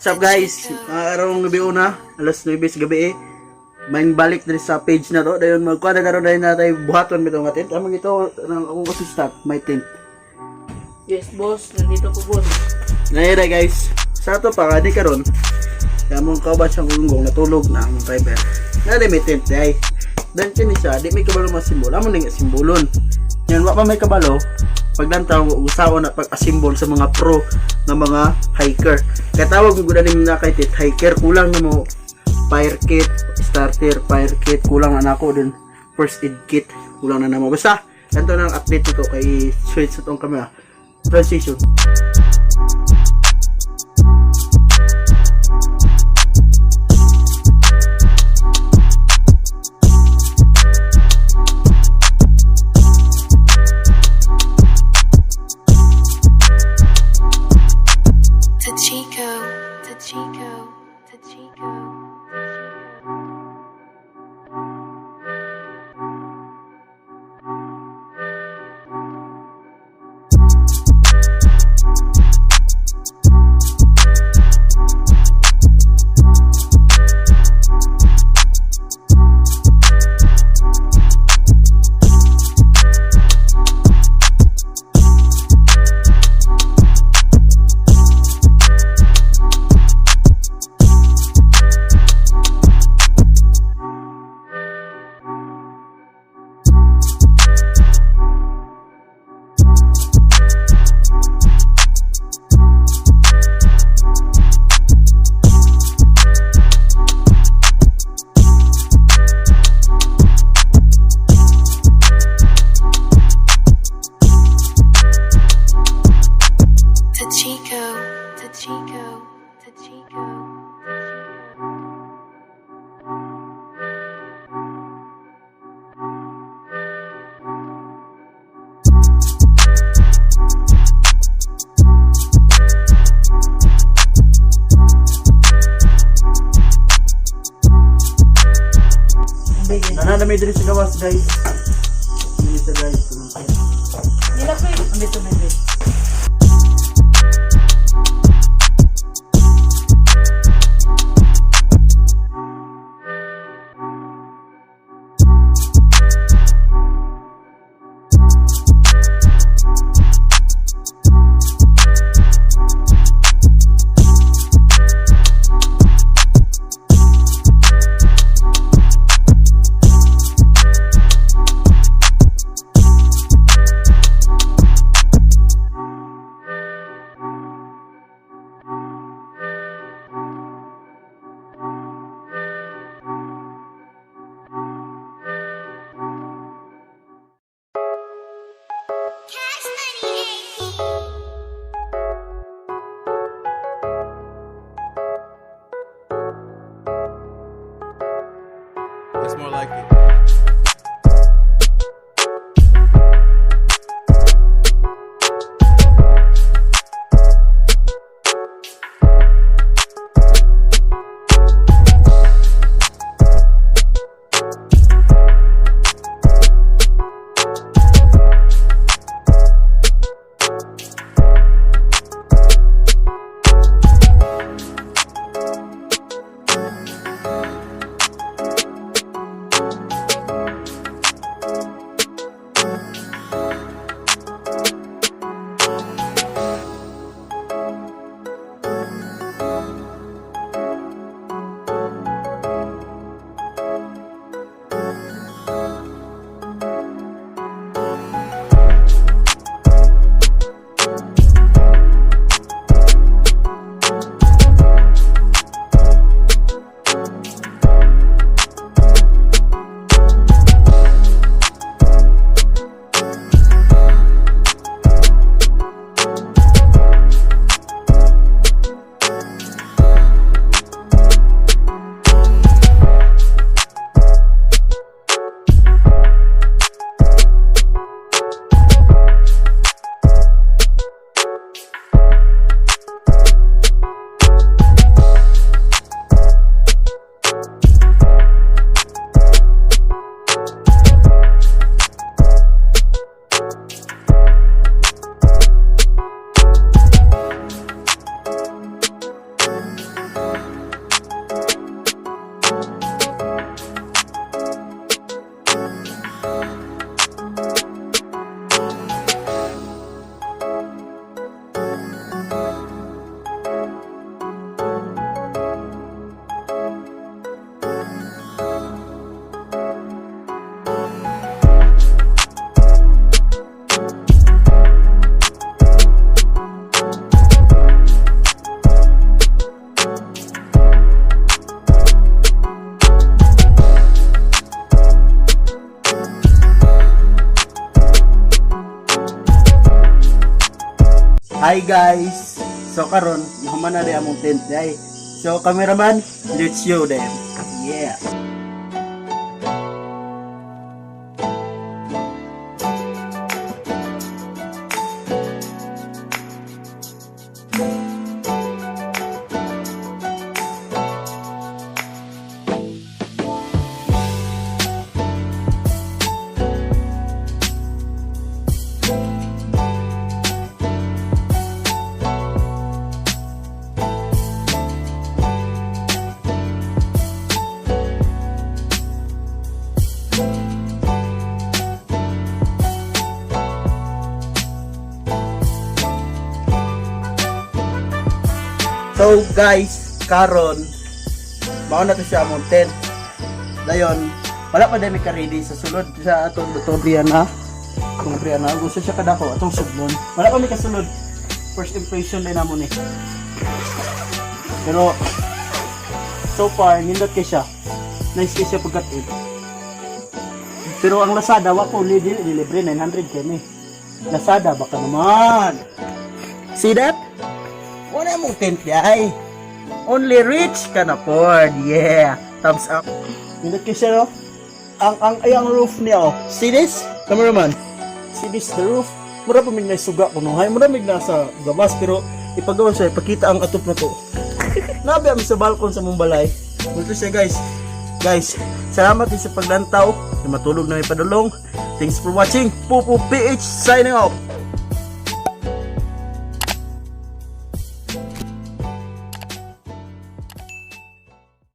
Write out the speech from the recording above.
What's up guys? Arong gabi una, alas 9 sa gabi Main balik din sa page na to. Dayon magkuha na karon dahil natin buhaton bitong atin. Amang ito ng akong assistant, my tent. Yes boss, nandito po boss. Ngayon guys, sa to pa kani karon. Kaya mong kauban siyang ulunggong natulog na ang driver. Na may tent ay. Dan kini siya, di may kabalo mga simbol. Amo ning simbolon. Yan wa pa may kabalo. Paglantaw usawa na pag-asimbol sa mga pro ng mga hiker. Kaya tawag mo gud ning nakaitit hiker, kulang na mo fire kit, starter, fire kit, kulang na ako din first aid kit, kulang na namo. Basta ganito na ang update nito kay switch sa tong camera. Transition. Chico. Nananamay diri sa gawas guys. Diri sa guys. Nila ko yung ambito na guys. That's more like it. Hi guys. So karon, nahuman na di among tent ay. So cameraman, let's show them. Yeah. So guys, karon mao na to siya among tent. Dayon, wala pa dami ka ready sa sulod sa atong Brianna. Kung Brianna gusto siya kadako atong sublon. Wala pa mi kasulod. First impression din namo ni. Pero so far nindot kay siya. Nice kay siya pagkat-it. Pero ang Lazada wa ko libre 900 kay ni. Lazada baka naman. See that? Wala mong tent ay. Only rich can afford. Yeah. Thumbs up. Hindi kasi no? Ang roof niya oh. See this? Cameraman. See this the roof? Mura pa mig suga kuno. Hay mura mig nasa gabas pero ipagawa siya ipakita ang atop na to. Nabi am sa balkon sa mong balay. Ito siya guys. Guys, salamat din sa paglantaw. Matulog na may padulong. Thanks for watching. Pupu PH signing off.